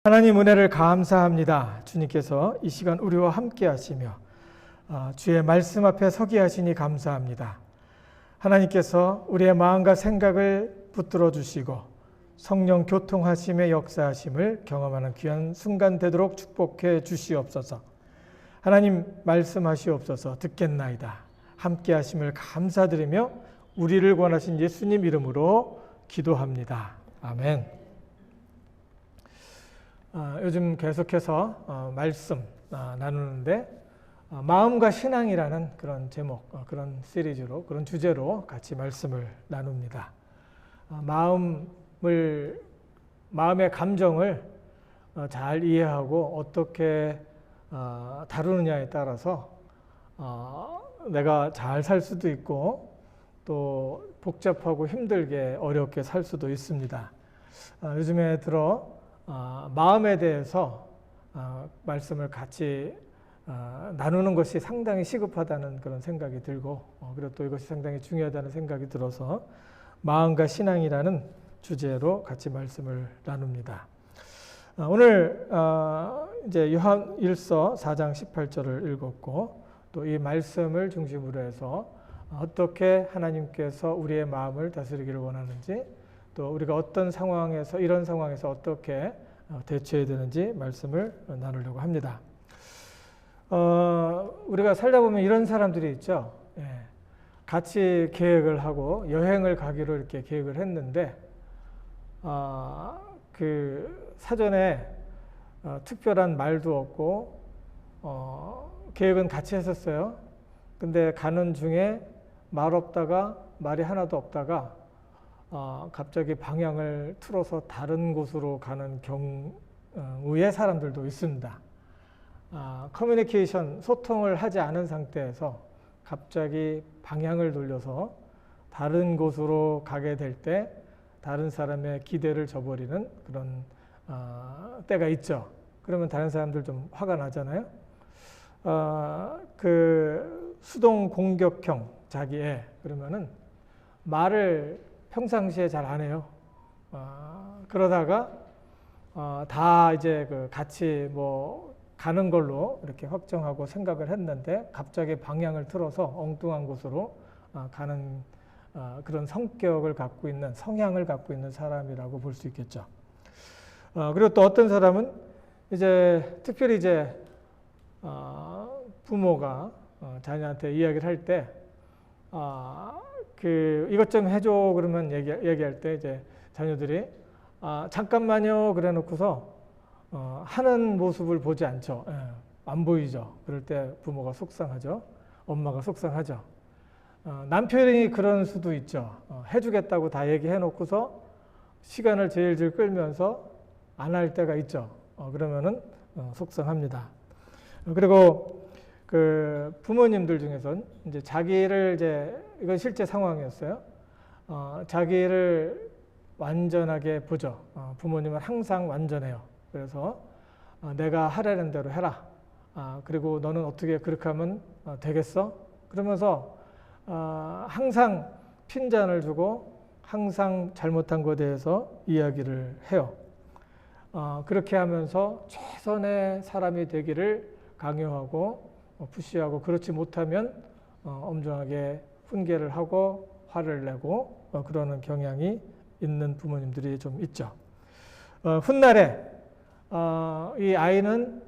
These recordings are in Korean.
하나님 은혜를 감사합니다. 주님께서 이 시간 우리와 함께 하시며 주의 말씀 앞에 서게 하시니 감사합니다. 하나님께서 우리의 마음과 생각을 붙들어 주시고 성령 교통하심의 역사하심을 경험하는 귀한 순간 되도록 축복해 주시옵소서. 하나님 말씀하시옵소서. 듣겠나이다. 함께 하심을 감사드리며 우리를 권하신 예수님 이름으로 기도합니다. 아멘. 요즘 계속해서 말씀 나누는데 마음과 신앙이라는 그런 제목, 그런 시리즈로, 그런 주제로 같이 말씀을 나눕니다. 마음의 감정을 잘 이해하고 어떻게 다루느냐에 따라서 내가 잘 살 수도 있고 또 복잡하고 힘들게 어렵게 살 수도 있습니다. 요즘에 들어 마음에 대해서 말씀을 같이 나누는 것이 상당히 시급하다는 그런 생각이 들고 그리고 또 이것이 상당히 중요하다는 생각이 들어서 마음과 신앙이라는 주제로 같이 말씀을 나눕니다. 오늘 이제 요한 1서 4장 18절을 읽었고 또 이 말씀을 중심으로 해서 어떻게 하나님께서 우리의 마음을 다스리기를 원하는지 또 우리가 어떤 상황에서 이런 상황에서 어떻게 대처해야 되는지 말씀을 나누려고 합니다. 우리가 살다 보면 이런 사람들이 있죠. 같이 계획을 하고 여행을 가기로 이렇게 계획을 했는데 그 사전에 특별한 말도 없고 계획은 같이 했었어요. 근데 가는 중에 말 없다가 말이 하나도 없다가 갑자기 방향을 틀어서 다른 곳으로 가는 경우의 사람들도 있습니다. 커뮤니케이션, 소통을 하지 않은 상태에서 갑자기 방향을 돌려서 다른 곳으로 가게 될 때 다른 사람의 기대를 저버리는 그런 때가 있죠. 그러면 다른 사람들 좀 화가 나잖아요. 그 수동 공격형 자기애 그러면은 말을 평상시에 잘 안 해요. 그러다가 다 이제 같이 뭐 가는 걸로 이렇게 확정하고 생각을 했는데 갑자기 방향을 틀어서 엉뚱한 곳으로 가는 그런 성격을 갖고 있는 성향을 갖고 있는 사람이라고 볼 수 있겠죠. 그리고 또 어떤 사람은 이제 특별히 이제 부모가 자녀한테 이야기를 할 때 이것 좀 해줘 그러면 얘기할 때 이제 자녀들이 잠깐만요 그래 놓고서 하는 모습을 보지 않죠. 안 보이죠. 그럴 때 부모가 속상하죠. 엄마가 속상하죠. 남편이 그런 수도 있죠. 해주겠다고 다 얘기해 놓고서 시간을 질질 끌면서 안 할 때가 있죠. 그러면은 속상합니다. 그리고 그 부모님들 중에선 이제 자기를 이건 실제 상황이었어요. 자기를 완전하게 보죠. 부모님은 항상 완전해요. 그래서 내가 하라는 대로 해라. 그리고 너는 어떻게 그렇게 하면 되겠어? 그러면서 항상 핀잔을 주고 항상 잘못한 것에 대해서 이야기를 해요. 그렇게 하면서 최선의 사람이 되기를 강요하고 푸시하고 그렇지 못하면 엄정하게 훈계를 하고 화를 내고 그러는 경향이 있는 부모님들이 좀 있죠. 훗날에 이 아이는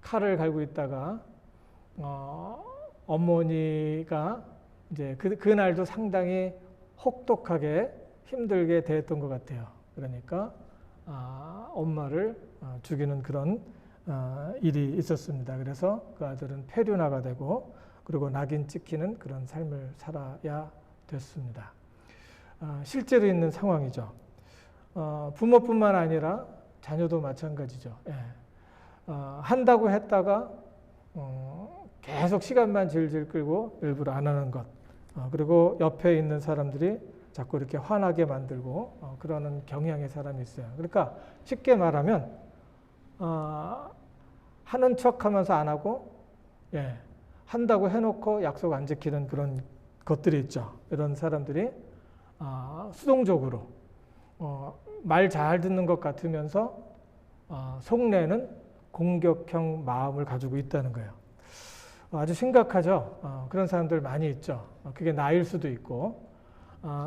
칼을 갈고 있다가 어머니가 이제 그날도 상당히 혹독하게 힘들게 대했던 것 같아요. 그러니까 엄마를 죽이는 그런 일이 있었습니다. 그래서 그 아들은 폐륜화가 되고 그리고 낙인 찍히는 그런 삶을 살아야 됐습니다. 실제로 있는 상황이죠. 부모뿐만 아니라 자녀도 마찬가지죠. 한다고 했다가 계속 시간만 질질 끌고 일부러 안 하는 것. 그리고 옆에 있는 사람들이 자꾸 이렇게 화나게 만들고 그러는 경향의 사람이 있어요. 그러니까 쉽게 말하면 하는 척하면서 안 하고 한다고 해놓고 약속 안 지키는 그런 것들이 있죠. 이런 사람들이 수동적으로 말 잘 듣는 것 같으면서 속내는 공격형 마음을 가지고 있다는 거예요. 아주 심각하죠. 그런 사람들 많이 있죠. 그게 나일 수도 있고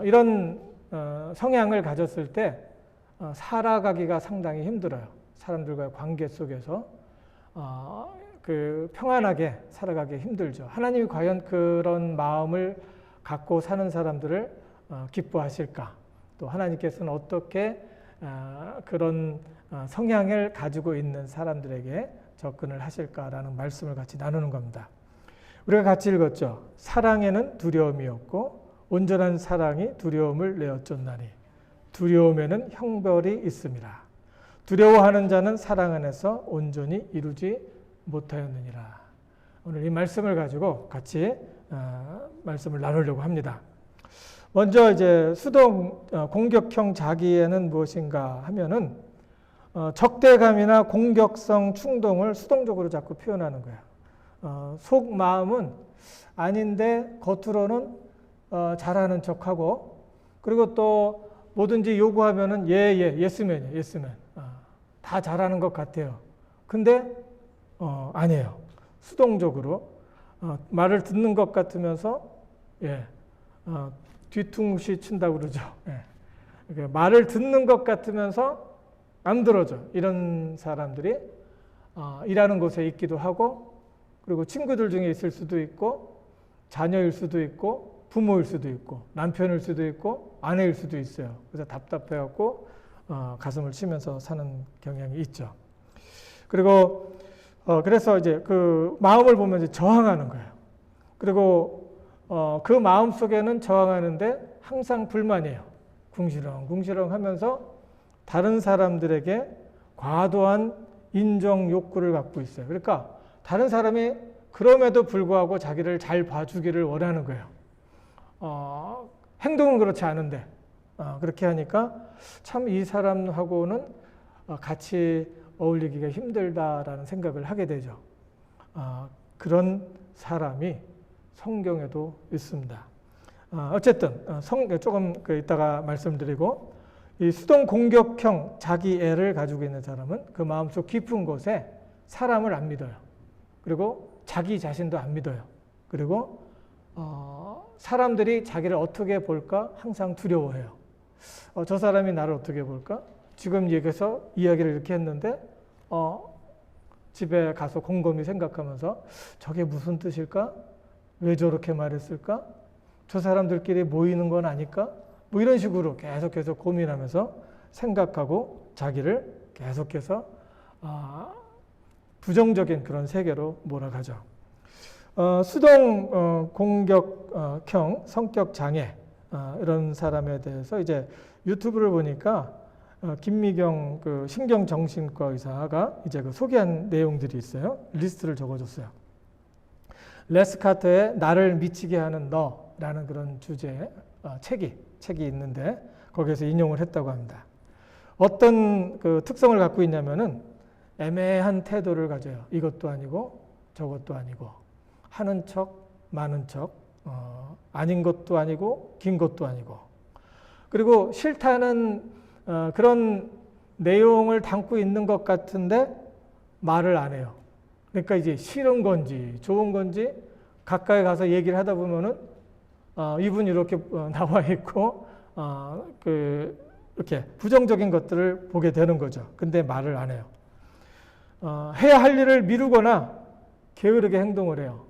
이런 성향을 가졌을 때 살아가기가 상당히 힘들어요. 사람들과의 관계 속에서 평안하게 살아가기 힘들죠. 하나님이 과연 그런 마음을 갖고 사는 사람들을 기뻐하실까? 또 하나님께서는 어떻게 그런 성향을 가지고 있는 사람들에게 접근을 하실까라는 말씀을 같이 나누는 겁니다. 우리가 같이 읽었죠. 사랑에는 두려움이 없고 온전한 사랑이 두려움을 내어쫓나니 두려움에는 형벌이 있습니다. 두려워하는 자는 사랑 안에서 온전히 이루지 못하였느니라. 오늘 이 말씀을 가지고 같이 말씀을 나누려고 합니다. 먼저 이제 수동 공격형 자기애는 무엇인가 하면은 적대감이나 공격성 충동을 수동적으로 자꾸 표현하는 거예요. 속 마음은 아닌데 겉으로는 잘하는 척하고 그리고 또 뭐든지 요구하면은 예스맨이에요. 예스맨. 다 잘하는 것 같아요. 근데 아니에요. 수동적으로 말을 듣는 것 같으면서 뒤통수 친다고 그러죠. 그러니까 말을 듣는 것 같으면서 안 들어줘. 이런 사람들이 일하는 곳에 있기도 하고 그리고 친구들 중에 있을 수도 있고 자녀일 수도 있고 부모일 수도 있고 남편일 수도 있고 아내일 수도 있어요. 그래서 답답해갖고 가슴을 치면서 사는 경향이 있죠. 그리고 그래서 이제 그 마음을 보면 이제 저항하는 거예요. 그리고 그 마음 속에는 저항하는데 항상 불만이에요. 궁시렁 하면서 다른 사람들에게 과도한 인정 욕구를 갖고 있어요. 그러니까 다른 사람이 그럼에도 불구하고 자기를 잘 봐주기를 원하는 거예요. 행동은 그렇지 않은데 그렇게 하니까 참 이 사람하고는 같이 어울리기가 힘들다라는 생각을 하게 되죠. 그런 사람이 성경에도 있습니다. 어쨌든 조금 이따가 말씀드리고 이 수동 공격형 자기애를 가지고 있는 사람은 그 마음속 깊은 곳에 사람을 안 믿어요. 그리고 자기 자신도 안 믿어요. 그리고 사람들이 자기를 어떻게 볼까 항상 두려워해요. 저 사람이 나를 어떻게 볼까? 지금 여기서 이야기를 이렇게 했는데 집에 가서 곰곰이 생각하면서 저게 무슨 뜻일까? 왜 저렇게 말했을까? 저 사람들끼리 모이는 건 아닐까? 뭐 이런 식으로 계속해서 고민하면서 생각하고 자기를 계속해서 부정적인 그런 세계로 몰아가죠. 수동 공격형 성격 장애 이런 사람에 대해서 이제 유튜브를 보니까 김미경 그 신경정신과 의사가 이제 그 소개한 내용들이 있어요. 리스트를 적어줬어요. 레스카트의 나를 미치게 하는 너라는 그런 주제의 책이 있는데 거기에서 인용을 했다고 합니다. 어떤 그 특성을 갖고 있냐면은 애매한 태도를 가져요. 이것도 아니고 저것도 아니고 하는 척 많은 척 아닌 것도 아니고 긴 것도 아니고 그리고 싫다는 그런 내용을 담고 있는 것 같은데 말을 안 해요. 그러니까 이제 싫은 건지 좋은 건지 가까이 가서 얘기를 하다 보면은 이분이 이렇게 나와 있고 이렇게 부정적인 것들을 보게 되는 거죠. 근데 말을 안 해요. 해야 할 일을 미루거나 게으르게 행동을 해요.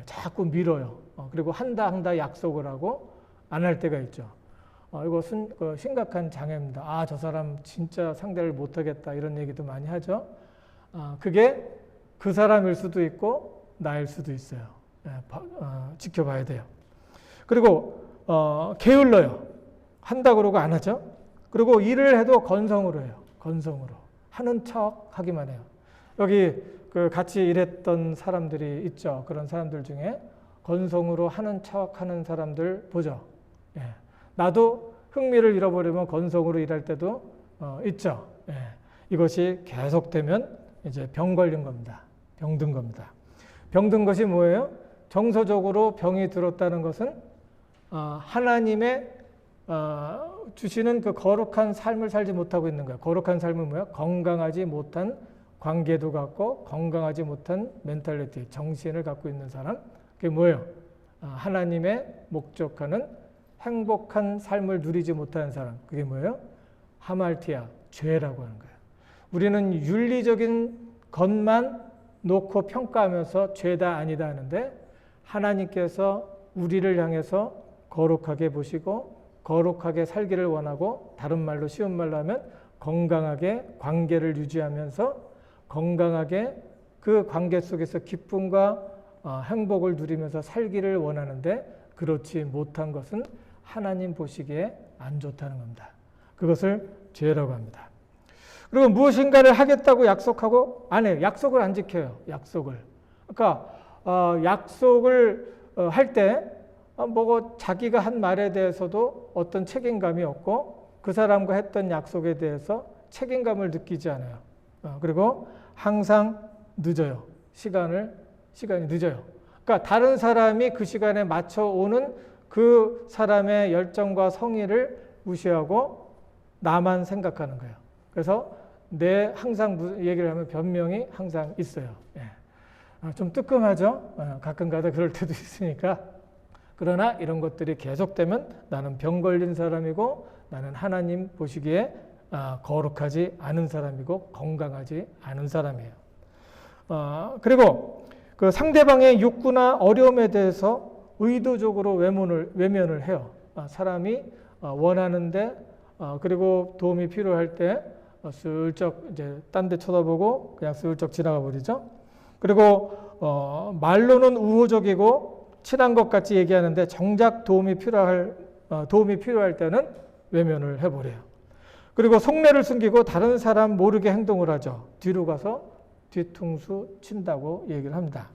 자꾸 미뤄요. 그리고 한다 약속을 하고 안 할 때가 있죠. 이것은 심각한 장애입니다. 저 사람 진짜 상대를 못하겠다 이런 얘기도 많이 하죠. 그게 그 사람일 수도 있고 나일 수도 있어요. 지켜봐야 돼요. 그리고 게을러요. 한다 그러고 안 하죠. 그리고 일을 해도 건성으로 해요. 건성으로 하는 척 하기만 해요. 여기 같이 일했던 사람들이 있죠. 그런 사람들 중에 건성으로 하는 척 하는 사람들 보죠. 나도 흥미를 잃어버리면 건성으로 일할 때도 있죠. 이것이 계속되면 이제 병 걸린 겁니다. 병든 겁니다. 병든 것이 뭐예요? 정서적으로 병이 들었다는 것은 하나님의 주시는 그 거룩한 삶을 살지 못하고 있는 거예요. 거룩한 삶은 뭐야? 건강하지 못한 관계도 갖고 건강하지 못한 멘탈리티, 정신을 갖고 있는 사람. 그게 뭐예요? 하나님의 목적하는 행복한 삶을 누리지 못하는 사람. 그게 뭐예요? 하말티아, 죄라고 하는 거예요. 우리는 윤리적인 것만 놓고 평가하면서 죄다 아니다 하는데 하나님께서 우리를 향해서 거룩하게 보시고 거룩하게 살기를 원하고, 다른 말로 쉬운 말로 하면 건강하게 관계를 유지하면서 건강하게 그 관계 속에서 기쁨과 행복을 누리면서 살기를 원하는데 그렇지 못한 것은 하나님 보시기에 안 좋다는 겁니다. 그것을 죄라고 합니다. 그리고 무엇인가를 하겠다고 약속하고 안 해요. 약속을 안 지켜요. 약속을. 그러니까 약속을 할 때 자기가 한 말에 대해서도 어떤 책임감이 없고 그 사람과 했던 약속에 대해서 책임감을 느끼지 않아요. 그리고 항상 늦어요. 시간이 늦어요. 그러니까 다른 사람이 그 시간에 맞춰 오는 그 사람의 열정과 성의를 무시하고 나만 생각하는 거예요. 그래서 항상 얘기를 하면 변명이 항상 있어요. 좀 뜨끔하죠? 가끔가다 그럴 때도 있으니까. 그러나 이런 것들이 계속되면 나는 병 걸린 사람이고 나는 하나님 보시기에 거룩하지 않은 사람이고 건강하지 않은 사람이에요. 그리고 그 상대방의 욕구나 어려움에 대해서 의도적으로 외면을 해요. 사람이 원하는데 그리고 도움이 필요할 때 슬쩍 이제 딴 데 쳐다보고 그냥 슬쩍 지나가 버리죠. 그리고 말로는 우호적이고 친한 것 같이 얘기하는데 정작 도움이 필요할 때는 외면을 해버려요. 그리고 속내를 숨기고 다른 사람 모르게 행동을 하죠. 뒤로 가서 뒤통수 친다고 얘기를 합니다.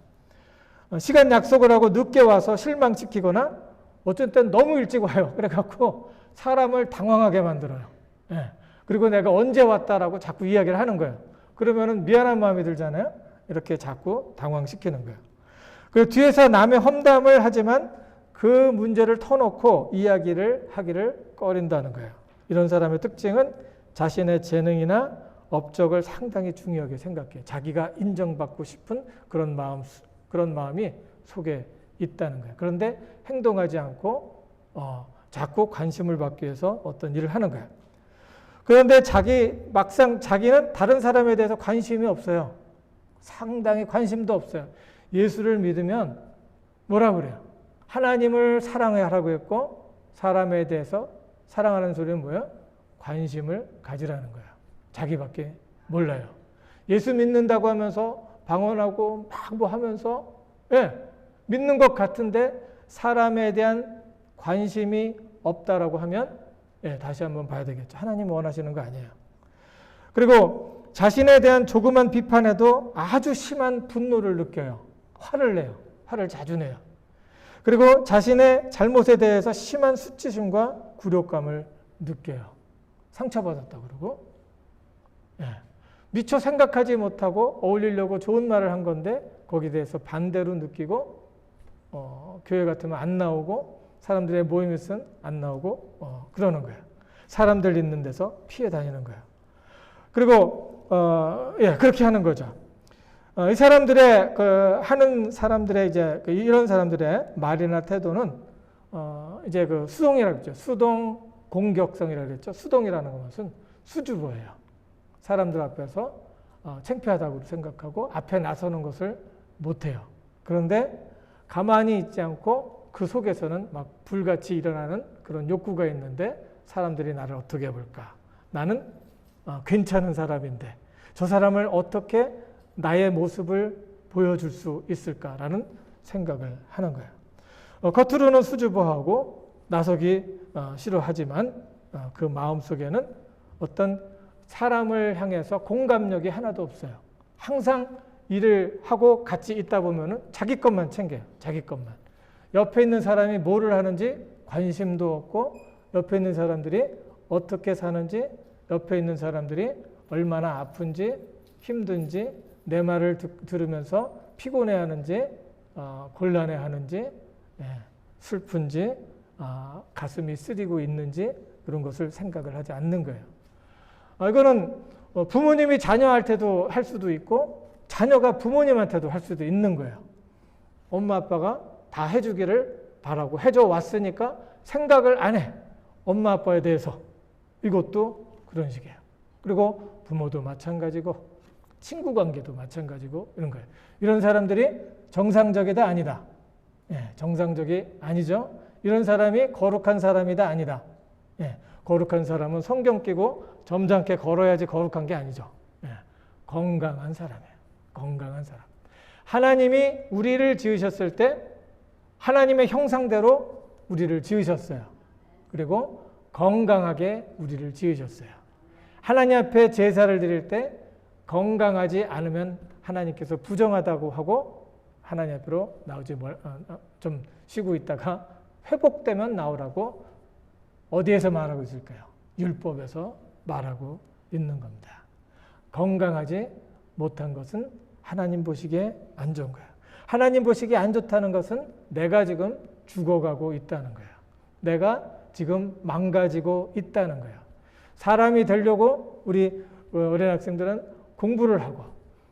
시간 약속을 하고 늦게 와서 실망시키거나 어쩐 땐 너무 일찍 와요. 그래갖고 사람을 당황하게 만들어요. 그리고 내가 언제 왔다라고 자꾸 이야기를 하는 거예요. 그러면은 미안한 마음이 들잖아요. 이렇게 자꾸 당황시키는 거예요. 그리고 뒤에서 남의 험담을 하지만 그 문제를 터놓고 이야기를 하기를 꺼린다는 거예요. 이런 사람의 특징은 자신의 재능이나 업적을 상당히 중요하게 생각해요. 자기가 인정받고 싶은 그런 마음이 속에 있다는 거예요. 그런데 행동하지 않고 자꾸 관심을 받기 위해서 어떤 일을 하는 거예요. 그런데 막상 자기는 다른 사람에 대해서 관심이 없어요. 상당히 관심도 없어요. 예수를 믿으면 뭐라 그래요? 하나님을 사랑하라고 했고 사람에 대해서 사랑하는 소리는 뭐예요? 관심을 가지라는 거예요. 자기밖에 몰라요. 예수 믿는다고 하면서 방언하고 막 뭐 하면서 믿는 것 같은데 사람에 대한 관심이 없다라고 하면 다시 한번 봐야 되겠죠. 하나님 원하시는 거 아니에요. 그리고 자신에 대한 조그만 비판에도 아주 심한 분노를 느껴요. 화를 내요. 화를 자주 내요. 그리고 자신의 잘못에 대해서 심한 수치심과 굴욕감을 느껴요. 상처받았다 그러고 미처 생각하지 못하고 어울리려고 좋은 말을 한 건데 거기에 대해서 반대로 느끼고 교회 같으면 안 나오고 사람들의 모임에 있으면 안 나오고 그러는 거예요. 사람들 있는 데서 피해 다니는 거예요. 그리고 그렇게 하는 거죠. 이 사람들의 하는 사람들의 이런 사람들의 말이나 태도는 이제 그 수동이라고 했죠. 수동 공격성이라고 했죠. 수동이라는 것은 수줍어해요. 사람들 앞에서 창피하다고 생각하고 앞에 나서는 것을 못해요. 그런데 가만히 있지 않고 그 속에서는 막 불같이 일어나는 그런 욕구가 있는데 사람들이 나를 어떻게 볼까? 나는 괜찮은 사람인데 저 사람을 어떻게 나의 모습을 보여줄 수 있을까라는 생각을 하는 거예요. 겉으로는 수줍어하고 나서기 싫어하지만 그 마음속에는 어떤 사람을 향해서 공감력이 하나도 없어요. 항상 일을 하고 같이 있다 보면은 자기 것만 챙겨요. 자기 것만. 옆에 있는 사람이 뭐를 하는지 관심도 없고 옆에 있는 사람들이 어떻게 사는지 옆에 있는 사람들이 얼마나 아픈지 힘든지 내 말을 들으면서 피곤해하는지 곤란해하는지 슬픈지 가슴이 쓰리고 있는지 그런 것을 생각을 하지 않는 거예요. 이거는 부모님이 자녀할 때도 할 수도 있고 자녀가 부모님한테도 할 수도 있는 거예요. 엄마 아빠가 다 해주기를 바라고 해줘 왔으니까 생각을 안 해. 엄마 아빠에 대해서. 이것도 그런 식이에요. 그리고 부모도 마찬가지고 친구 관계도 마찬가지고 이런 거예요. 이런 사람들이 정상적이다 아니다. 예, 정상적이 아니죠. 이런 사람이 거룩한 사람이다 아니다. 예, 거룩한 사람은 성경 끼고 점잖게 걸어야지 거룩한 게 아니죠. 예, 건강한 사람이에요. 건강한 사람. 하나님이 우리를 지으셨을 때 하나님의 형상대로 우리를 지으셨어요. 그리고 건강하게 우리를 지으셨어요. 하나님 앞에 제사를 드릴 때 건강하지 않으면 하나님께서 부정하다고 하고 하나님 앞으로 나오지 좀 쉬고 있다가 회복되면 나오라고 어디에서 말하고 있을까요? 율법에서 말하고 있는 겁니다. 건강하지 못한 것은 하나님 보시기에 안 좋은 거예요. 하나님 보시기에 안 좋다는 것은 내가 지금 죽어가고 있다는 거예요. 내가 지금 망가지고 있다는 거예요. 사람이 되려고 우리 어린 학생들은 공부를 하고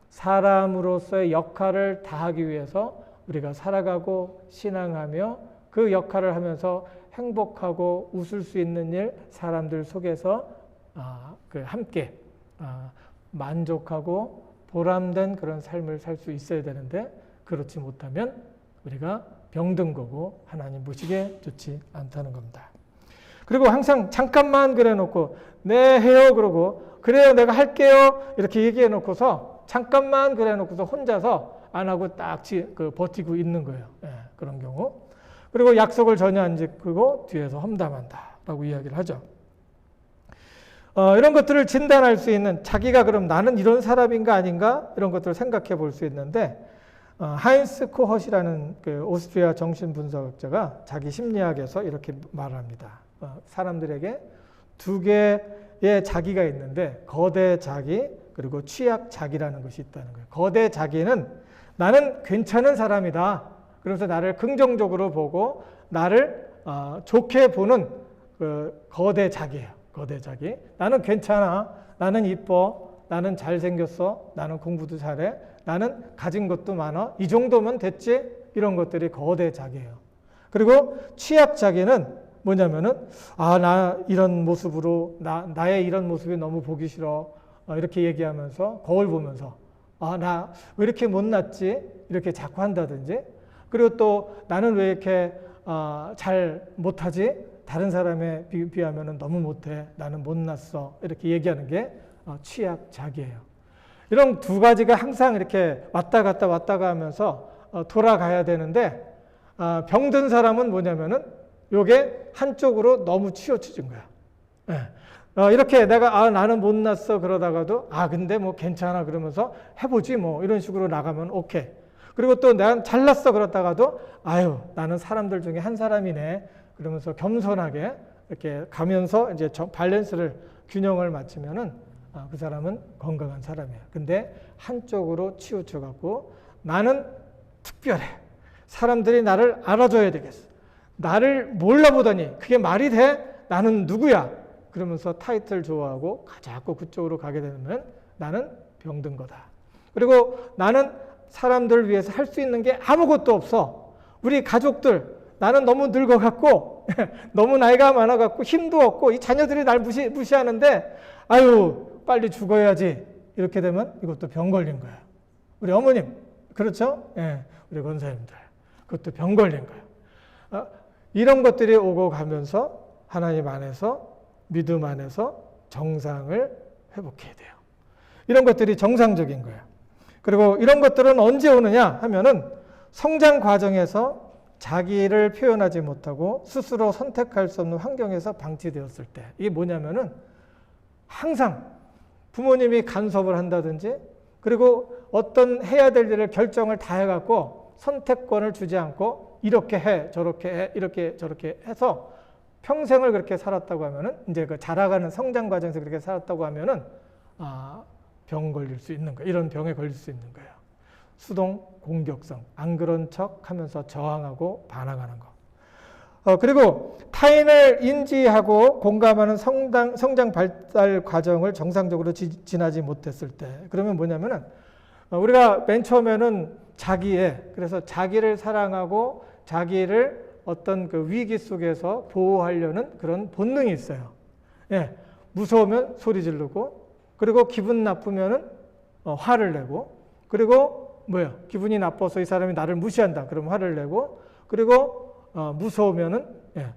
사람으로서의 역할을 다하기 위해서 우리가 살아가고 신앙하며 그 역할을 하면서 행복하고 웃을 수 있는 일, 사람들 속에서 함께 만족하고 보람된 그런 삶을 살 수 있어야 되는데 그렇지 못하면 우리가 병든 거고 하나님 보시기에 좋지 않다는 겁니다. 그리고 항상 잠깐만 그래 놓고 네 해요 그러고 그래요 내가 할게요 이렇게 얘기해 놓고서 잠깐만 그래 놓고서 혼자서 안 하고 딱 버티고 있는 거예요. 예, 그런 경우. 그리고 약속을 전혀 안 지키고 뒤에서 험담한다라고 이야기를 하죠. 이런 것들을 진단할 수 있는 자기가 그럼 나는 이런 사람인가 아닌가 이런 것들을 생각해 볼 수 있는데 하인스 코헛이라는 그 오스트리아 정신분석학자가 자기 심리학에서 이렇게 말합니다. 사람들에게 두 개의 자기가 있는데 거대 자기 그리고 취약 자기라는 것이 있다는 거예요. 거대 자기는 나는 괜찮은 사람이다. 그래서 나를 긍정적으로 보고 나를 좋게 보는 그 거대 자기예요. 거대 자기. 나는 괜찮아. 나는 이뻐. 나는 잘생겼어. 나는 공부도 잘해. 나는 가진 것도 많아. 이 정도면 됐지? 이런 것들이 거대 자기예요. 그리고 취약 자기는 뭐냐면은 나 이런 모습으로 나의 이런 모습이 너무 보기 싫어. 이렇게 얘기하면서 거울 보면서 나 왜 이렇게 못났지? 이렇게 자꾸 한다든지 그리고 또 나는 왜 이렇게 잘 못하지? 다른 사람에 비하면 너무 못해. 나는 못났어. 이렇게 얘기하는 게 취약 자기예요. 이런 두 가지가 항상 이렇게 왔다 갔다 하면서 돌아가야 되는데 병든 사람은 뭐냐면은 요게 한쪽으로 너무 치우쳐진 거야. 네. 이렇게 내가 나는 못났어 그러다가도 근데 뭐 괜찮아 그러면서 해보지 뭐 이런 식으로 나가면 오케이. 그리고 또 난 잘났어 그러다가도 나는 사람들 중에 한 사람이네 그러면서 겸손하게 이렇게 가면서 이제 밸런스를 균형을 맞추면은 그 사람은 건강한 사람이에요. 근데 한쪽으로 치우쳐 갖고 나는 특별해. 사람들이 나를 알아줘야 되겠어. 나를 몰라보다니 그게 말이 돼? 나는 누구야? 그러면서 타이틀 좋아하고 자꾸 그쪽으로 가게 되면 나는 병든 거다. 그리고 나는 사람들을 위해서 할 수 있는 게 아무것도 없어. 우리 가족들 나는 너무 늙어갖고 너무 나이가 많아갖고 힘도 없고 이 자녀들이 날 무시하는데 빨리 죽어야지. 이렇게 되면 이것도 병 걸린 거야. 우리 어머님 그렇죠? 예, 우리 권사님들 그것도 병 걸린 거야. 이런 것들이 오고 가면서 하나님 안에서 믿음 안에서 정상을 회복해야 돼요. 이런 것들이 정상적인 거예요. 그리고 이런 것들은 언제 오느냐 하면은 성장 과정에서 자기를 표현하지 못하고 스스로 선택할 수 없는 환경에서 방치되었을 때 이게 뭐냐면은 항상 부모님이 간섭을 한다든지 그리고 어떤 해야 될 일을 결정을 다 해갖고 선택권을 주지 않고 이렇게 해 저렇게 해 이렇게 저렇게 해서 평생을 그렇게 살았다고 하면은 이제 그 자라가는 성장 과정에서 그렇게 살았다고 하면은 병 걸릴 수 있는 거예요. 이런 병에 걸릴 수 있는 거예요. 수동 공격성, 안 그런 척 하면서 저항하고 반항하는 거. 그리고 타인을 인지하고 공감하는 성장 발달 과정을 정상적으로 지나지 못했을 때, 그러면 뭐냐면은 우리가 맨 처음에는 그래서 자기를 사랑하고 자기를 어떤 그 위기 속에서 보호하려는 그런 본능이 있어요. 예, 무서우면 소리 지르고, 그리고 기분 나쁘면은 화를 내고, 그리고 기분이 나빠서 이 사람이 나를 무시한다. 그럼 화를 내고, 그리고 무서우면은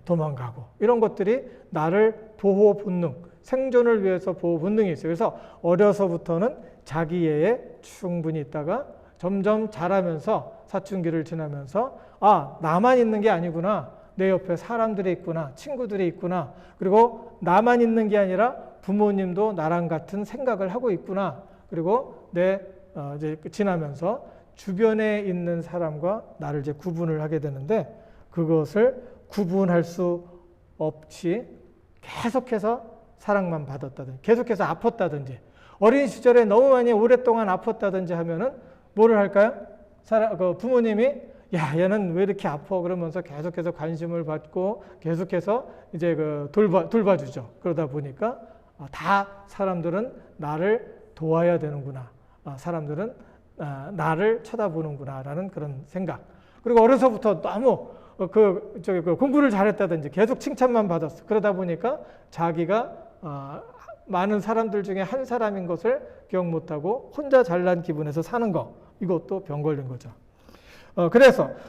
도망가고. 이런 것들이 나를 보호 본능, 생존을 위해서 보호 본능이 있어요. 그래서 어려서부터는 자기애에 충분히 있다가 점점 자라면서 사춘기를 지나면서 나만 있는 게 아니구나. 내 옆에 사람들이 있구나. 친구들이 있구나. 그리고 나만 있는 게 아니라 부모님도 나랑 같은 생각을 하고 있구나. 그리고 이제 지나면서 주변에 있는 사람과 나를 이제 구분을 하게 되는데, 그것을 구분할 수 없이 계속해서 사랑만 받았다든지, 계속해서 아팠다든지, 어린 시절에 너무 많이 오랫동안 아팠다든지 하면은 뭐를 할까요? 부모님이 얘는 왜 이렇게 아파? 그러면서 계속해서 관심을 받고 계속해서 이제 돌봐주죠. 그러다 보니까 다 사람들은 나를 도와야 되는구나. 사람들은 나를 쳐다보는구나라는 그런 생각. 그리고 어려서부터 너무 공부를 잘했다든지 계속 칭찬만 받았어. 그러다 보니까 자기가 많은 사람들 중에 한 사람인 것을 기억 못하고 혼자 잘난 기분에서 사는 거. 이것도 병 걸린 거죠.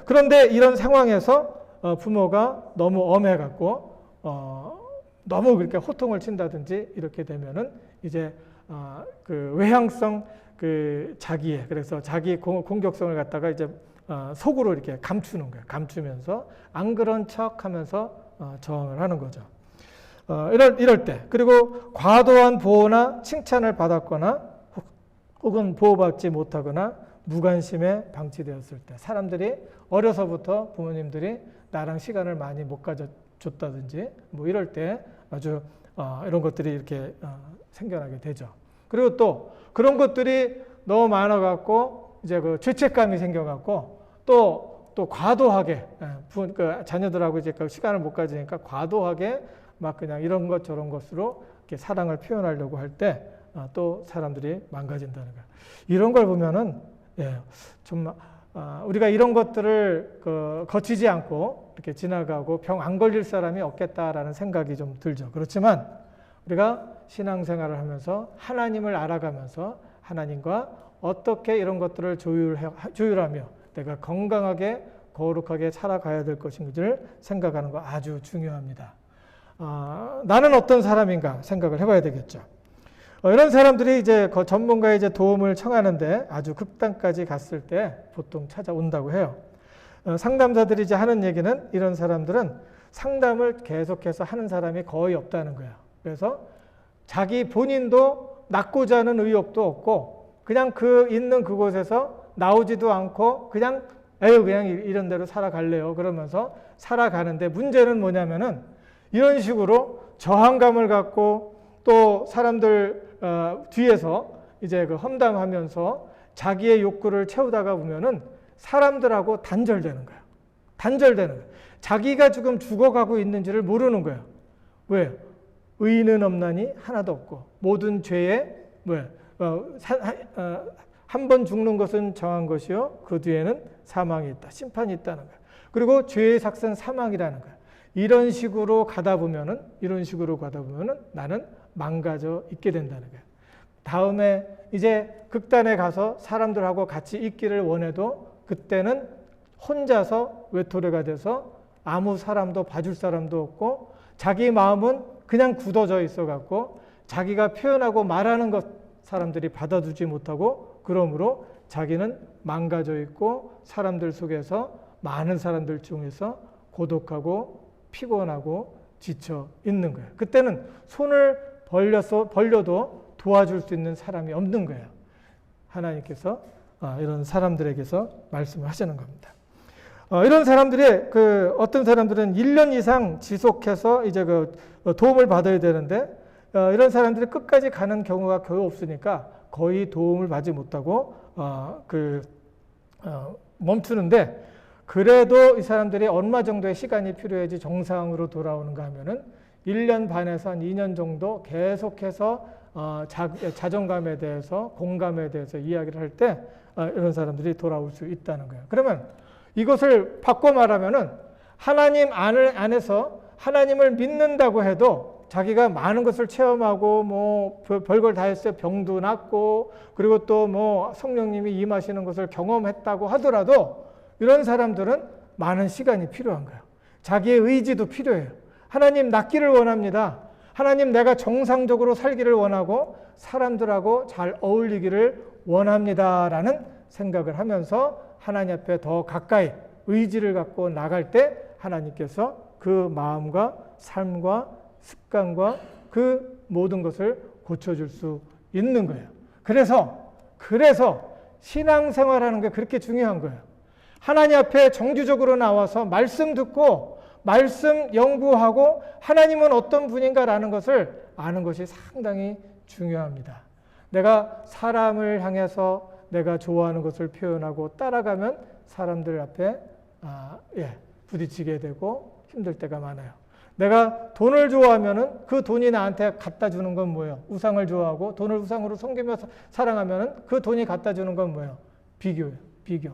그런데 이런 상황에서 부모가 너무 엄해갖고 너무 그렇게 호통을 친다든지 이렇게 되면은 이제 그 외향성 자기애, 그래서 자기 공격성을 갖다가 이제 속으로 이렇게 감추는 거예요. 감추면서 안 그런 척하면서 저항을 하는 거죠. 이럴 때, 그리고 과도한 보호나 칭찬을 받았거나 혹은 보호받지 못하거나 무관심에 방치되었을 때, 사람들이 어려서부터 부모님들이 나랑 시간을 많이 못 가져줬다든지 이럴 때 아주 이런 것들이 이렇게 생겨나게 되죠. 그리고 또 그런 것들이 너무 많아갖고 이제 죄책감이 생겨갖고 또 과도하게 자녀들하고 이제 시간을 못 가지니까 과도하게 막 그냥 이런 것 저런 것으로 이렇게 사랑을 표현하려고 할 때 또 사람들이 망가진다는 거예요. 이런 걸 보면은 좀 우리가 이런 것들을 거치지 않고 이렇게 지나가고 병 안 걸릴 사람이 없겠다라는 생각이 좀 들죠. 그렇지만 우리가 신앙생활을 하면서 하나님을 알아가면서 하나님과 어떻게 이런 것들을 조율하며 내가 건강하게 거룩하게 살아가야 될 것인지를 생각하는 거 아주 중요합니다. 나는 어떤 사람인가 생각을 해봐야 되겠죠. 이런 사람들이 이제 전문가의 이제 도움을 청하는데 아주 극단까지 갔을 때 보통 찾아온다고 해요. 상담사들이 이제 하는 얘기는 이런 사람들은 상담을 계속해서 하는 사람이 거의 없다는 거예요. 그래서 자기 본인도 낫고자 하는 의욕도 없고 그냥 있는 그곳에서 나오지도 않고 그냥 이런 대로 살아갈래요. 그러면서 살아가는데 문제는 뭐냐면은 이런 식으로 저항감을 갖고 또 사람들 뒤에서 이제 험담하면서 자기의 욕구를 채우다가 보면은 사람들하고 단절되는 거예요. 단절되는 거예요. 자기가 지금 죽어가고 있는지를 모르는 거예요. 왜? 의인은 없나니 하나도 없고 모든 죄에 한 번 죽는 것은 정한 것이요 그 뒤에는 사망이 있다. 심판이 있다는 거예요. 그리고 죄의 삭은 사망이라는 거예요. 이런 식으로 가다 보면은 나는 망가져 있게 된다는 거예요. 다음에 이제 극단에 가서 사람들하고 같이 있기를 원해도 그때는 혼자서 외톨이가 돼서 아무 사람도 봐줄 사람도 없고 자기 마음은 그냥 굳어져 있어 갖고 자기가 표현하고 말하는 것 사람들이 받아주지 못하고 그러므로 자기는 망가져 있고 사람들 속에서 많은 사람들 중에서 고독하고 피곤하고 지쳐 있는 거예요. 그때는 손을 벌려도 도와줄 수 있는 사람이 없는 거예요. 하나님께서 이런 사람들에게서 말씀을 하시는 겁니다. 이런 사람들이 어떤 사람들은 1년 이상 지속해서 이제 도움을 받아야 되는데 이런 사람들이 끝까지 가는 경우가 거의 없으니까 거의 도움을 받지 못하고 멈추는데 그래도 이 사람들이 얼마 정도의 시간이 필요해야지 정상으로 돌아오는가 하면은 1년 반에서 한 2년 정도 계속해서 자존감에 대해서, 공감에 대해서 이야기를 할 때 이런 사람들이 돌아올 수 있다는 거예요. 그러면 이것을 바꿔 말하면은 하나님 안에서 하나님을 믿는다고 해도 자기가 많은 것을 체험하고 뭐 별걸 다 했어요. 병도 낫고 그리고 또 뭐 성령님이 임하시는 것을 경험했다고 하더라도 이런 사람들은 많은 시간이 필요한 거예요. 자기의 의지도 필요해요. 하나님 낫기를 원합니다. 하나님 내가 정상적으로 살기를 원하고 사람들하고 잘 어울리기를 원합니다라는 생각을 하면서 하나님 앞에 더 가까이 의지를 갖고 나갈 때 하나님께서 그 마음과 삶과 습관과 그 모든 것을 고쳐줄 수 있는 거예요. 그래서 신앙생활하는 게 그렇게 중요한 거예요. 하나님 앞에 정규적으로 나와서 말씀 듣고 말씀 연구하고 하나님은 어떤 분인가라는 것을 아는 것이 상당히 중요합니다. 내가 사람을 향해서 내가 좋아하는 것을 표현하고 따라가면 사람들 앞에 부딪히게 되고 힘들 때가 많아요. 내가 돈을 좋아하면은 그 돈이 나한테 갖다 주는 건 뭐예요? 우상을 좋아하고 돈을 우상으로 섬기며 사랑하면은 그 돈이 갖다 주는 건 뭐예요? 비교예요. 비교.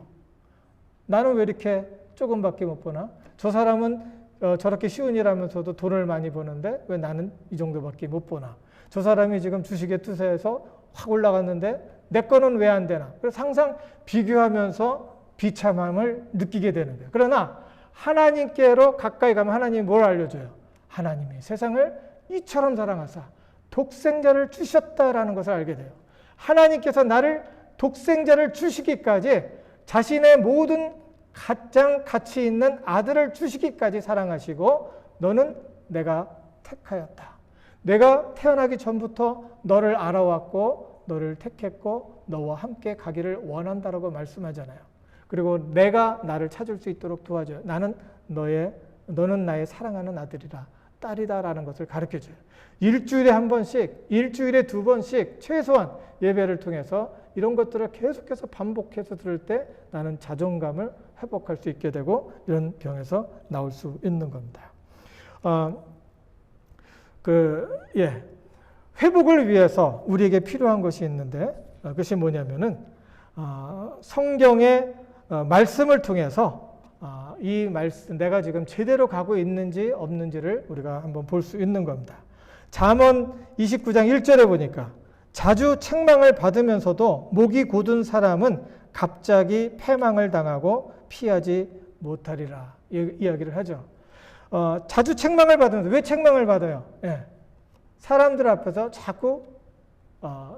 나는 왜 이렇게 조금밖에 못 버나? 저 사람은 저렇게 쉬운 일하면서도 돈을 많이 버는데 왜 나는 이 정도밖에 못 버나? 저 사람이 지금 주식에 투자해서 확 올라갔는데 내 거는 왜 안 되나? 그래서 항상 비교하면서 비참함을 느끼게 되는 거예요. 그러나 하나님께로 가까이 가면 하나님이 뭘 알려줘요? 하나님이 세상을 이처럼 사랑하사 독생자를 주셨다라는 것을 알게 돼요. 하나님께서 나를 독생자를 주시기까지 자신의 모든 가장 가치 있는 아들을 주시기까지 사랑하시고 너는 내가 택하였다. 내가 태어나기 전부터 너를 알아왔고 너를 택했고 너와 함께 가기를 원한다라고 말씀하잖아요. 그리고 내가 나를 찾을 수 있도록 도와줘요. 너는 나의 사랑하는 아들이라 딸이다라는 것을 가르쳐줘요. 일주일에 한 번씩, 일주일에 두 번씩 최소한 예배를 통해서 이런 것들을 계속해서 반복해서 들을 때 나는 자존감을 회복할 수 있게 되고 이런 병에서 나올 수 있는 겁니다. 회복을 위해서 우리에게 필요한 것이 있는데 그것이 뭐냐면은 성경의 말씀을 통해서 이 말씀 내가 지금 제대로 가고 있는지 없는지를 우리가 한번 볼 수 있는 겁니다. 잠언 29장 1절에 보니까 자주 책망을 받으면서도 목이 곧은 사람은 갑자기 패망을 당하고 피하지 못하리라 이야기를 하죠. 자주 책망을 받으면서 왜 책망을 받아요? 사람들 앞에서 자꾸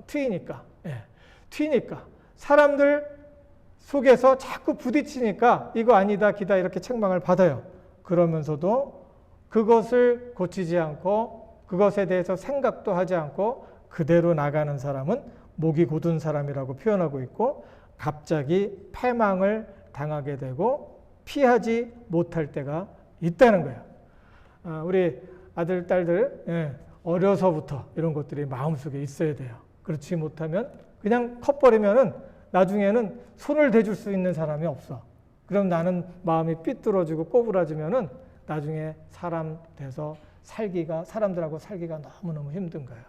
튀니까 사람들 속에서 자꾸 부딪히니까 이거 아니다 기다 이렇게 책망을 받아요. 그러면서도 그것을 고치지 않고 그것에 대해서 생각도 하지 않고 그대로 나가는 사람은 목이 곧은 사람이라고 표현하고 있고 갑자기 패망을 당하게 되고 피하지 못할 때가 있다는 거예요. 우리 아들, 딸들 어려서부터 이런 것들이 마음속에 있어야 돼요. 그렇지 못하면 그냥 커버리면은 나중에는 손을 대줄 수 있는 사람이 없어. 그럼 나는 마음이 삐뚤어지고 꼬부라지면은 나중에 사람 돼서 사람들하고 살기가 너무너무 힘든 거예요.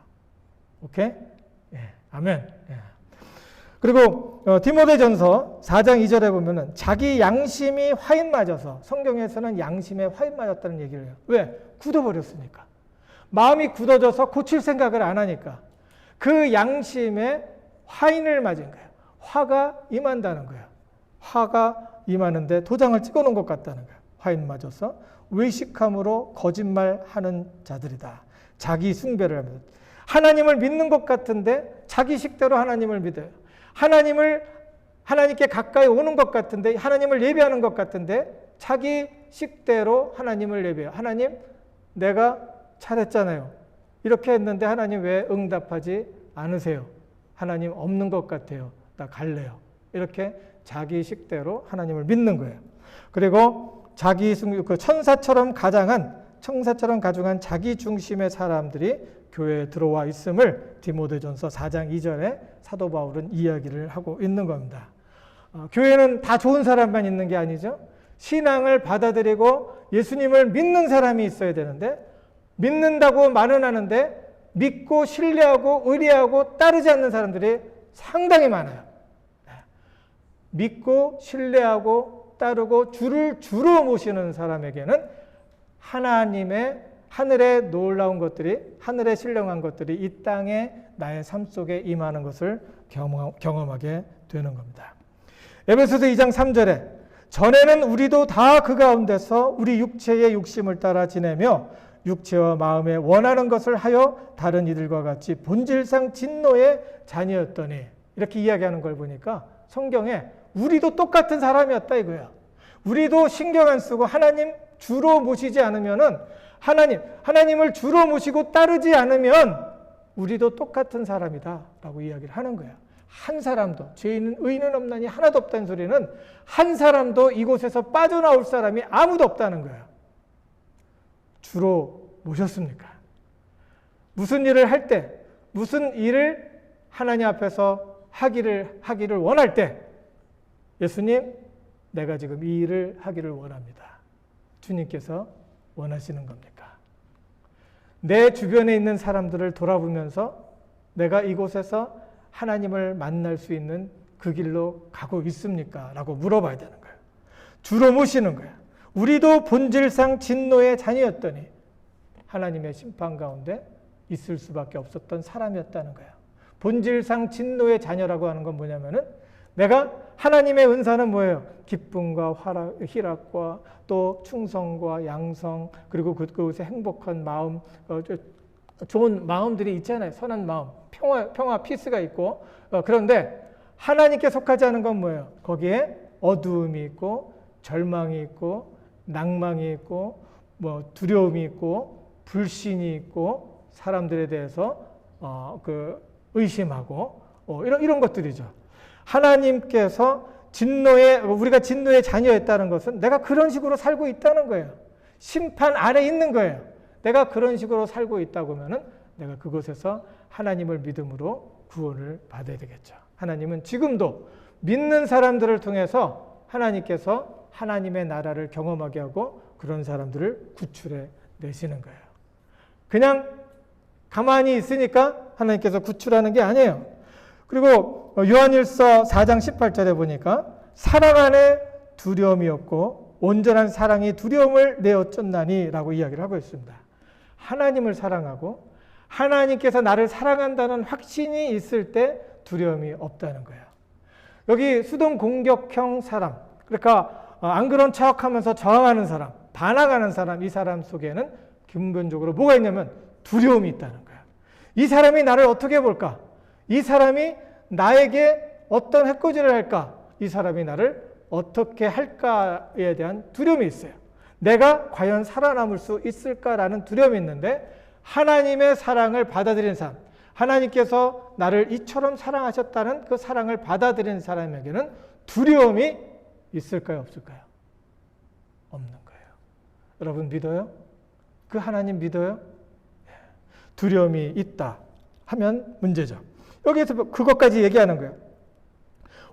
오케이? 아멘. 그리고 디모데전서 4장 2절에 보면은 자기 양심이 화인 맞아서 성경에서는 양심에 화인 맞았다는 얘기를 해요. 왜? 굳어버렸으니까. 마음이 굳어져서 고칠 생각을 안 하니까 그 양심에 화인을 맞은 거예요. 화가 임한다는 거예요. 화가 임하는데 도장을 찍어놓은 것 같다는 거예요. 화인 맞아서 외식함으로 거짓말하는 자들이다. 자기 숭배를 하면서 하나님을 믿는 것 같은데 자기 식대로 하나님을 믿어요. 하나님께 가까이 오는 것 같은데 하나님을 예배하는 것 같은데 자기 식대로 하나님을 예배해요. 하나님 내가 잘했잖아요. 이렇게 했는데 하나님 왜 응답하지 않으세요? 하나님 없는 것 같아요. 나 갈래요. 이렇게 자기 식대로 하나님을 믿는 거예요. 그리고 천사처럼 가중한 자기 중심의 사람들이 교회에 들어와 있음을 디모데전서 4장 2절에 사도 바울은 이야기를 하고 있는 겁니다. 교회는 다 좋은 사람만 있는 게 아니죠. 신앙을 받아들이고 예수님을 믿는 사람이 있어야 되는데 믿는다고 말은 하는데 믿고 신뢰하고 의뢰하고 따르지 않는 사람들이 상당히 많아요. 믿고 신뢰하고 따르고 주를 주로 모시는 사람에게는 하나님의 하늘의 놀라운 것들이, 하늘의 신령한 것들이 이 땅에 나의 삶 속에 임하는 것을 경험하게 되는 겁니다. 에베소서 2장 3절에 전에는 우리도 다 그 가운데서 우리 육체의 욕심을 따라 지내며 육체와 마음에 원하는 것을 하여 다른 이들과 같이 본질상 진노의 자녀였더니, 이렇게 이야기하는 걸 보니까 성경에 우리도 똑같은 사람이었다 이거야. 우리도 신경 안 쓰고 하나님 주로 모시지 않으면은 하나님을 주로 모시고 따르지 않으면 우리도 똑같은 사람이다 라고 이야기를 하는 거야. 한 사람도, 죄인은 의인은 없나니 하나도 없다는 소리는 한 사람도 이곳에서 빠져나올 사람이 아무도 없다는 거야. 주로 모셨습니까? 무슨 일을 할 때, 무슨 일을 하나님 앞에서 하기를 원할 때 예수님, 내가 지금 이 일을 하기를 원합니다. 주님께서 원하시는 겁니까? 내 주변에 있는 사람들을 돌아보면서 내가 이곳에서 하나님을 만날 수 있는 그 길로 가고 있습니까? 라고 물어봐야 되는 거예요. 주로 모시는 거예요. 우리도 본질상 진노의 자녀였더니 하나님의 심판 가운데 있을 수밖에 없었던 사람이었다는 거예요. 본질상 진노의 자녀라고 하는 건 뭐냐면은 내가 하나님의 은사는 뭐예요? 기쁨과 희락과 또 충성과 양성, 그리고 그곳에 행복한 마음, 좋은 마음들이 있잖아요. 선한 마음, 평화, 피스가 있고. 그런데 하나님께 속하지 않은 건 뭐예요? 거기에 어두움이 있고 절망이 있고 낭망이 있고 두려움이 있고 불신이 있고 사람들에 대해서 의심하고 이런 것들이죠. 하나님께서 우리가 진노의 자녀였다는 것은 내가 그런 식으로 살고 있다는 거예요. 심판 아래 있는 거예요. 내가 그런 식으로 살고 있다고 하면은 내가 그곳에서 하나님을 믿음으로 구원을 받아야 되겠죠. 하나님은 지금도 믿는 사람들을 통해서 하나님께서 하나님의 나라를 경험하게 하고 그런 사람들을 구출해 내시는 거예요. 그냥 가만히 있으니까 하나님께서 구출하는 게 아니에요. 그리고 요한일서 4장 18절에 보니까 사랑 안에 두려움이 없고 온전한 사랑이 두려움을 내어 쫓나니 라고 이야기를 하고 있습니다. 하나님을 사랑하고 하나님께서 나를 사랑한다는 확신이 있을 때 두려움이 없다는 거예요. 여기 수동 공격형 사람, 그러니까 안 그런 척하면서 저항하는 사람, 반항하는 사람, 이 사람 속에는 근본적으로 뭐가 있냐면 두려움이 있다는 거예요. 이 사람이 나를 어떻게 볼까? 이 사람이 나에게 어떤 해코지를 할까? 이 사람이 나를 어떻게 할까에 대한 두려움이 있어요. 내가 과연 살아남을 수 있을까라는 두려움이 있는데 하나님의 사랑을 받아들이는 사람, 하나님께서 나를 이처럼 사랑하셨다는 그 사랑을 받아들이는 사람에게는 두려움이 있을까요? 없을까요? 없는 거예요. 여러분 믿어요? 그 하나님 믿어요? 두려움이 있다 하면 문제죠. 여기에서 그것까지 얘기하는 거예요.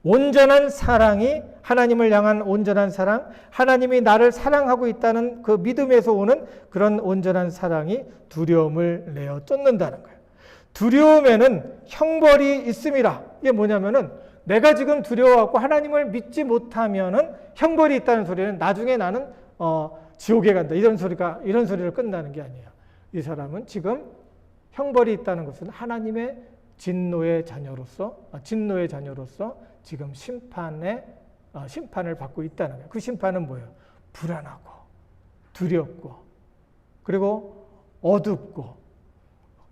온전한 사랑이, 하나님을 향한 온전한 사랑, 하나님이 나를 사랑하고 있다는 그 믿음에서 오는 그런 온전한 사랑이 두려움을 내어 쫓는다는 거예요. 두려움에는 형벌이 있음이라. 이게 뭐냐면은 내가 지금 두려워하고 하나님을 믿지 못하면은 형벌이 있다는 소리는 나중에 나는 지옥에 간다. 이런 소리를 끝나는 게 아니에요. 이 사람은 지금 형벌이 있다는 것은 하나님의 진노의 자녀로서 지금 심판을 받고 있다는 거예요. 그 심판은 뭐예요? 불안하고 두렵고 그리고 어둡고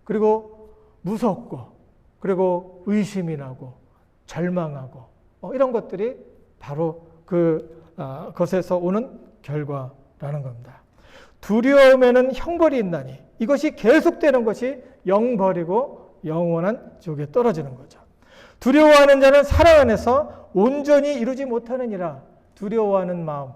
그리고 무섭고 그리고 의심이 나고 절망하고 이런 것들이 바로 그것에서 오는 결과라는 겁니다. 두려움에는 형벌이 있나니 이것이 계속되는 것이 영벌이고 영원한 지옥에 떨어지는 거죠. 두려워하는 자는 사랑 안에서 온전히 이루지 못하느니라. 두려워하는 마음,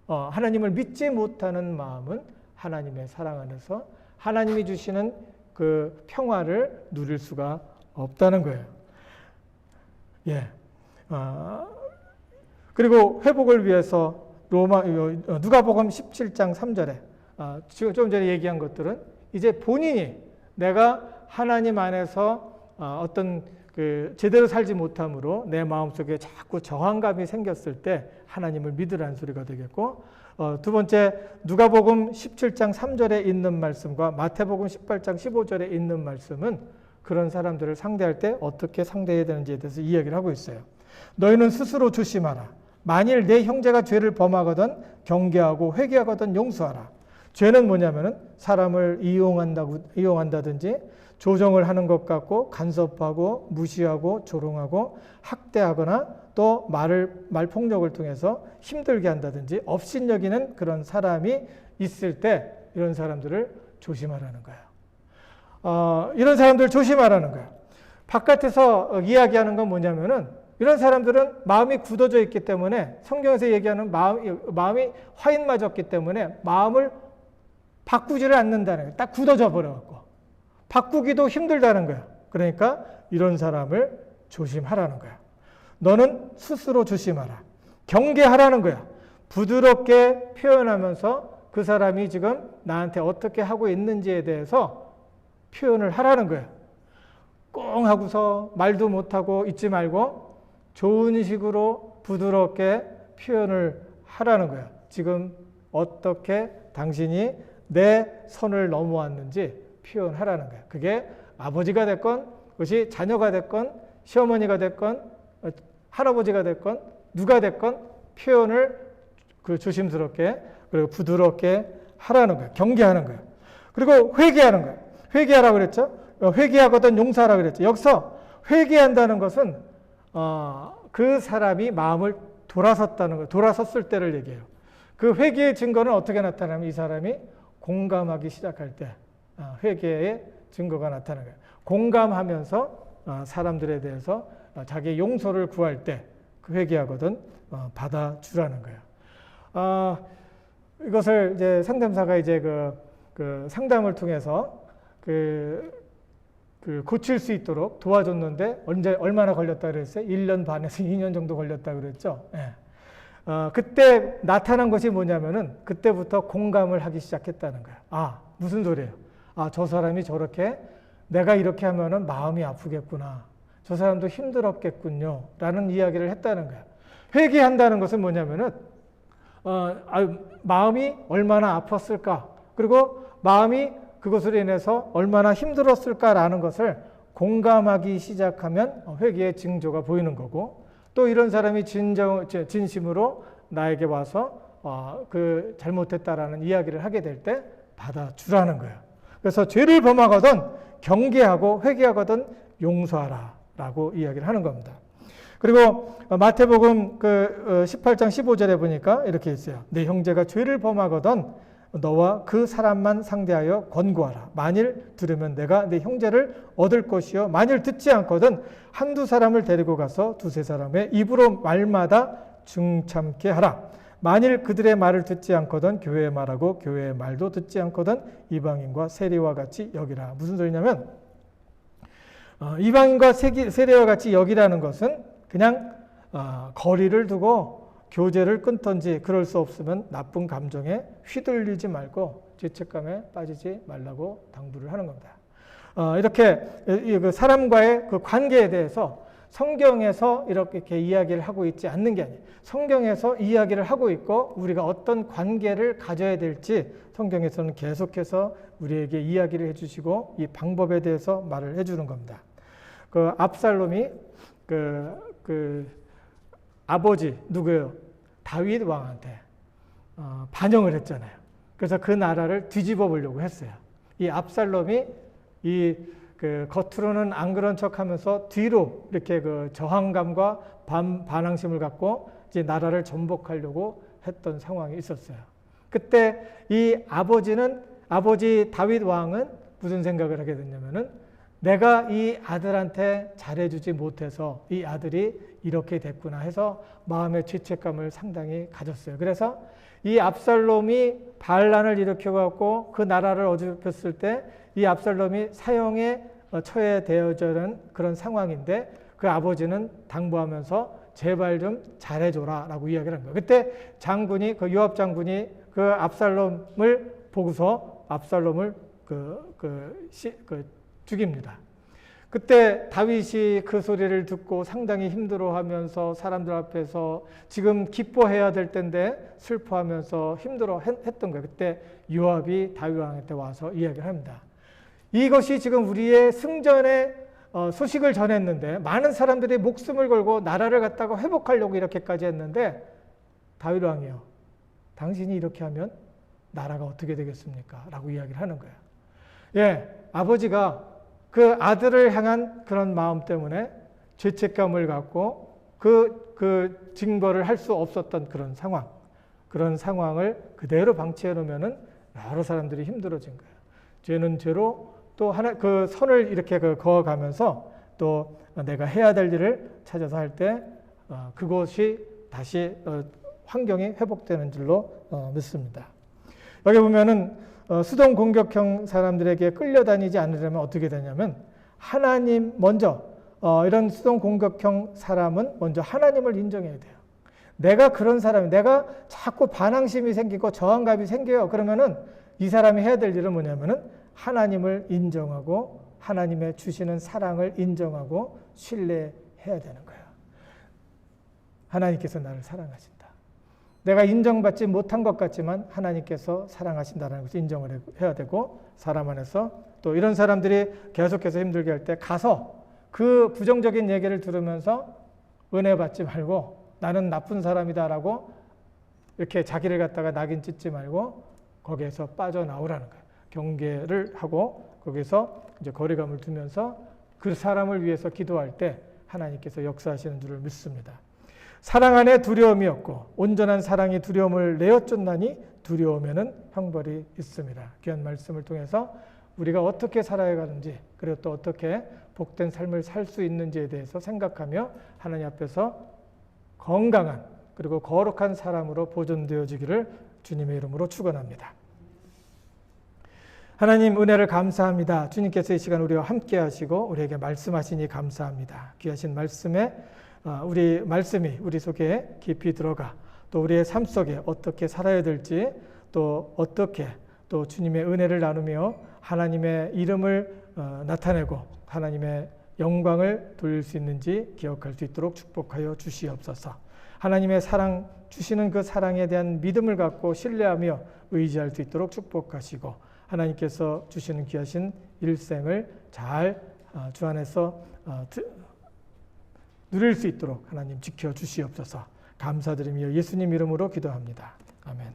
하나님을 믿지 못하는 마음은 하나님의 사랑 안에서 하나님이 주시는 그 평화를 누릴 수가 없다는 거예요. 예. 그리고 회복을 위해서 누가복음 17장 3절에 지금 좀 전에 얘기한 것들은 이제 본인이 내가 하나님 안에서 어떤 제대로 살지 못함으로 내 마음속에 자꾸 저항감이 생겼을 때 하나님을 믿으라는 소리가 되겠고, 두 번째 누가복음 17장 3절에 있는 말씀과 마태복음 18장 15절에 있는 말씀은 그런 사람들을 상대할 때 어떻게 상대해야 되는지에 대해서 이야기를 하고 있어요. 너희는 스스로 조심하라. 만일 내 형제가 죄를 범하거든 경계하고 회개하거든 용서하라. 죄는 뭐냐면은 사람을 이용한다든지 조정을 하는 것 같고 간섭하고 무시하고 조롱하고 학대하거나 또 말폭력을 통해서 힘들게 한다든지 업신여기는 그런 사람이 있을 때 이런 사람들을 조심하라는 거예요. 이런 사람들 조심하라는 거예요. 바깥에서 이야기하는 건 뭐냐면은 이런 사람들은 마음이 굳어져 있기 때문에 성경에서 얘기하는 마음이 화인 맞았기 때문에 마음을 바꾸지를 않는다는 거예요. 딱 굳어져 버려갖고 바꾸기도 힘들다는 거예요. 그러니까 이런 사람을 조심하라는 거예요. 너는 스스로 조심하라. 경계하라는 거야. 부드럽게 표현하면서 그 사람이 지금 나한테 어떻게 하고 있는지에 대해서 표현을 하라는 거야. 꽁 하고서 말도 못하고 있지 말고 좋은 식으로 부드럽게 표현을 하라는 거야. 지금 어떻게 당신이 내 선을 넘어왔는지 표현하라는 거야. 그게 아버지가 됐건 그것이 자녀가 됐건 시어머니가 됐건 할아버지가 됐건 누가 됐건 표현을 조심스럽게 그리고 부드럽게 하라는 거예요. 경계하는 거예요. 그리고 회개하는 거예요. 회개하라고 그랬죠. 회개하거든 용서하라고 그랬죠. 여기서 회개한다는 것은 그 사람이 마음을 돌아섰다는 거예요. 돌아섰을 때를 얘기해요. 그 회개의 증거는 어떻게 나타나면 이 사람이 공감하기 시작할 때 회개의 증거가 나타나는 거예요. 공감하면서 사람들에 대해서 자기의 용서를 구할 때 그 회개하거든 받아주라는 거예요. 이것을 이제 상담사가 이제 그 상담을 통해서 고칠 수 있도록 도와줬는데 얼마나 걸렸다 그랬어요? 1년 반에서 2년 정도 걸렸다 그랬죠. 예. 그때 나타난 것이 뭐냐면은 그때부터 공감을 하기 시작했다는 거예요. 무슨 소리예요? 저 사람이 저렇게 내가 이렇게 하면은 마음이 아프겠구나. 저 사람도 힘들었겠군요. 라는 이야기를 했다는 거예요. 회개한다는 것은 뭐냐면은 마음이 얼마나 아팠을까? 그리고 마음이 그것으로 인해서 얼마나 힘들었을까라는 것을 공감하기 시작하면 회개의 징조가 보이는 거고, 또 이런 사람이 진심으로 나에게 와서 그 잘못했다라는 이야기를 하게 될 때 받아주라는 거예요. 그래서 죄를 범하거든 경계하고 회개하거든 용서하라 라고 이야기를 하는 겁니다. 그리고 마태복음 18장 15절에 보니까 이렇게 있어요. 내 형제가 죄를 범하거든 너와 그 사람만 상대하여 권고하라. 만일 들으면 내가 내 형제를 얻을 것이요 만일 듣지 않거든 한두 사람을 데리고 가서 두세 사람의 입으로 말마다 중참게 하라. 만일 그들의 말을 듣지 않거든 교회의 말하고 교회의 말도 듣지 않거든 이방인과 세리와 같이 여기라. 무슨 소리냐면 이방인과 세리와 같이 여기라는 것은 그냥 거리를 두고 교제를 끊던지 그럴 수 없으면 나쁜 감정에 휘둘리지 말고 죄책감에 빠지지 말라고 당부를 하는 겁니다. 이렇게 그 사람과의 그 관계에 대해서 성경에서 이렇게 이야기를 하고 있지 않는 게 아니에요. 성경에서 이야기를 하고 있고 우리가 어떤 관계를 가져야 될지 성경에서는 계속해서 우리에게 이야기를 해주시고 이 방법에 대해서 말을 해주는 겁니다. 그 압살롬이 아버지 누구예요? 다윗 왕한테 반영을 했잖아요. 그래서 그 나라를 뒤집어 보려고 했어요. 이 압살롬이 겉으로는 안 그런 척하면서 뒤로 이렇게 저항감과 반항심을 갖고 이제 나라를 전복하려고 했던 상황이 있었어요. 그때 이 아버지 다윗 왕은 무슨 생각을 하게 됐냐면은 내가 이 아들한테 잘해주지 못해서 이 아들이 이렇게 됐구나 해서 마음의 죄책감을 상당히 가졌어요. 그래서 이 압살롬이 반란을 일으켜갖고 그 나라를 어지럽혔을 때 이 압살롬이 사형에 처해되어지는 그런 상황인데 그 아버지는 당부하면서 제발 좀 잘해줘라 라고 이야기를 한 거예요. 그때 장군이, 그 요압 장군이 그 압살롬을 보고서 압살롬을 죽입니다. 그때 다윗이 그 소리를 듣고 상당히 힘들어하면서 사람들 앞에서 지금 기뻐해야 될 텐데 슬퍼하면서 힘들어했던 거예요. 그때 요압이 다윗 왕한테 와서 이야기를 합니다. 이것이 지금 우리의 승전의 소식을 전했는데 많은 사람들이 목숨을 걸고 나라를 갖다가 회복하려고 이렇게까지 했는데 다윗 왕이요, 당신이 이렇게 하면 나라가 어떻게 되겠습니까? 라고 이야기를 하는 거예요. 예, 아버지가 그 아들을 향한 그런 마음 때문에 죄책감을 갖고 그 징벌을 할 수 없었던 그런 상황을 그대로 방치해 놓으면은 여러 사람들이 힘들어진 거예요. 죄는 죄로 또 그 선을 이렇게 그어가면서 또 내가 해야 될 일을 찾아서 할 때 그것이 다시 환경이 회복되는 줄로 믿습니다. 여기 보면은 수동 공격형 사람들에게 끌려다니지 않으려면 어떻게 되냐면 하나님 먼저 이런 수동 공격형 사람은 먼저 하나님을 인정해야 돼요. 내가 그런 사람이, 내가 자꾸 반항심이 생기고 저항감이 생겨요. 그러면은 이 사람이 해야 될 일은 뭐냐면은 하나님을 인정하고 하나님의 주시는 사랑을 인정하고 신뢰해야 되는 거예요. 하나님께서 나를 사랑하신다. 내가 인정받지 못한 것 같지만 하나님께서 사랑하신다는 것을 인정을 해야 되고, 사람 안에서 또 이런 사람들이 계속해서 힘들게 할 때 가서 그 부정적인 얘기를 들으면서 은혜 받지 말고 나는 나쁜 사람이다라고 이렇게 자기를 갖다가 낙인 찍지 말고 거기에서 빠져나오라는 거예요. 경계를 하고 거기서 이제 거리감을 두면서 그 사람을 위해서 기도할 때 하나님께서 역사하시는 줄을 믿습니다. 사랑 안에 두려움이 없고 온전한 사랑이 두려움을 내어 쫓나니 두려움에는 형벌이 있습니다. 귀한 말씀을 통해서 우리가 어떻게 살아야 가는지, 그리고 또 어떻게 복된 삶을 살 수 있는지에 대해서 생각하며 하나님 앞에서 건강한 그리고 거룩한 사람으로 보존되어지기를 주님의 이름으로 축원합니다. 하나님 은혜를 감사합니다. 주님께서 이 시간 우리와 함께 하시고 우리에게 말씀하시니 감사합니다. 귀하신 말씀에 우리 말씀이 우리 속에 깊이 들어가 또 우리의 삶 속에 어떻게 살아야 될지, 또 어떻게 또 주님의 은혜를 나누며 하나님의 이름을 나타내고 하나님의 영광을 돌릴 수 있는지 기억할 수 있도록 축복하여 주시옵소서. 하나님의 사랑 주시는 그 사랑에 대한 믿음을 갖고 신뢰하며 의지할 수 있도록 축복하시고, 하나님께서 주시는 귀하신 일생을 잘 주 안에서 누릴 수 있도록 하나님 지켜주시옵소서. 감사드리며 예수님 이름으로 기도합니다. 아멘.